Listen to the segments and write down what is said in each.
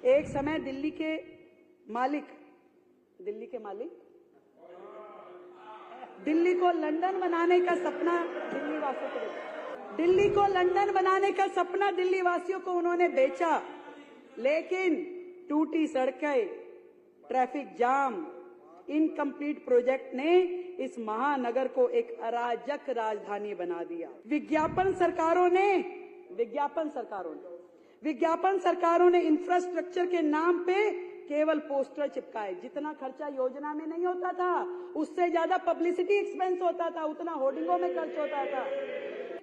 एक समय दिल्ली के मालिक दिल्ली को लंदन बनाने का सपना दिल्ली वासियों को उन्होंने बेचा, लेकिन टूटी सड़कें, ट्रैफिक जाम, इनकम्प्लीट प्रोजेक्ट ने इस महानगर को एक अराजक राजधानी बना दिया। विज्ञापन सरकारों ने इंफ्रास्ट्रक्चर के नाम पे केवल पोस्टर चिपकाए। जितना खर्चा योजना में नहीं होता था, उससे ज्यादा पब्लिसिटी एक्सपेंस होता था, उतना होर्डिंगों में खर्च होता था।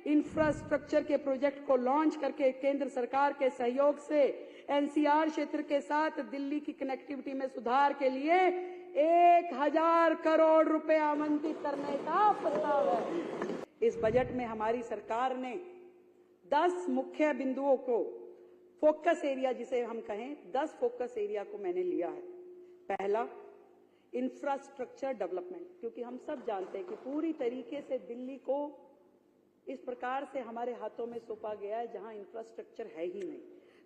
इंफ्रास्ट्रक्चर के प्रोजेक्ट को लॉन्च करके केंद्र सरकार के सहयोग से एनसीआर क्षेत्र के साथ दिल्ली की कनेक्टिविटी में सुधार के लिए 1000 करोड़ रुपए आवंटित करने का प्रस्ताव है। इस बजट में हमारी सरकार ने 10 मुख्य बिंदुओं को, फोकस एरिया जिसे हम कहें, 10 फोकस एरिया को मैंने लिया है। पहला, इंफ्रास्ट्रक्चर डेवलपमेंट, क्योंकि हम सब जानते हैं कि पूरी तरीके से दिल्ली को इस प्रकार से हमारे हाथों में सौंपा गया है जहां इंफ्रास्ट्रक्चर है ही नहीं।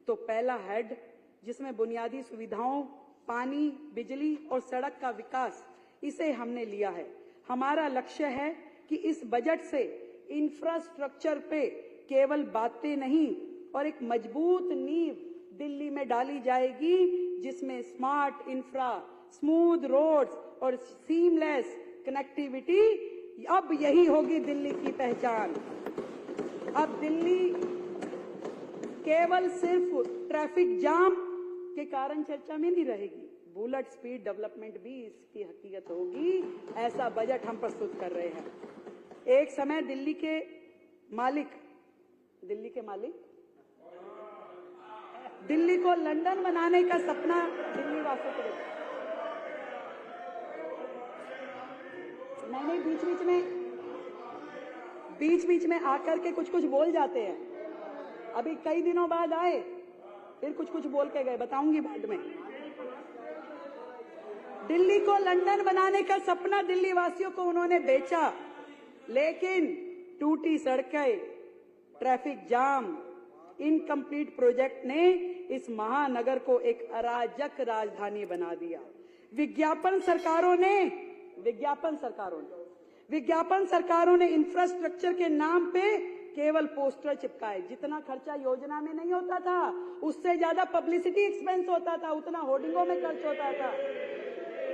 तो पहला हेड, जिसमें बुनियादी सुविधाओं, पानी, बिजली और सड़क का विकास, इसे हमने लिया है। हमारा लक्ष्य है कि इस बजट से इंफ्रास्ट्रक्चर पे केवल बातें नहीं और एक मजबूत नींव दिल्ली में डाली जाएगी, जिसमें स्मार्ट इंफ्रा, स्मूथ रोड्स और सीमलेस कनेक्टिविटी, अब यही होगी दिल्ली की पहचान। अब दिल्ली केवल सिर्फ ट्रैफिक जाम के कारण चर्चा में नहीं रहेगी, बुलेट स्पीड डेवलपमेंट भी इसकी हकीकत होगी। ऐसा बजट हम प्रस्तुत कर रहे हैं। एक समय दिल्ली के मालिक दिल्ली को लंदन बनाने का सपना दिल्ली वासियों को देखा। नहीं, बीच में आकर के कुछ बोल जाते हैं। अभी कई दिनों बाद आए, फिर कुछ बोल के गए, बताऊंगी बाद में। दिल्ली को लंदन बनाने का सपना दिल्ली वासियों को उन्होंने बेचा, लेकिन टूटी सड़कें, ट्रैफिक जाम, इनकम्प्लीट प्रोजेक्ट ने इस महानगर को एक अराजक राजधानी बना दिया। विज्ञापन सरकारों ने इंफ्रास्ट्रक्चर के नाम पे केवल पोस्टर चिपकाए। जितना खर्चा योजना में नहीं होता था, उससे ज्यादा पब्लिसिटी एक्सपेंस होता था, उतना होर्डिंगों में खर्च होता था।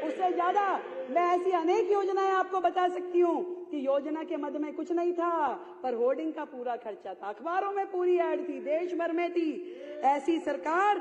उससे ज्यादा मैं ऐसी अनेक योजनाएं आपको बता सकती हूँ कि योजना के मद में कुछ नहीं था, पर होर्डिंग का पूरा खर्चा था, अखबारों में पूरी ऐड थी, देश भर में थी। ऐसी सरकार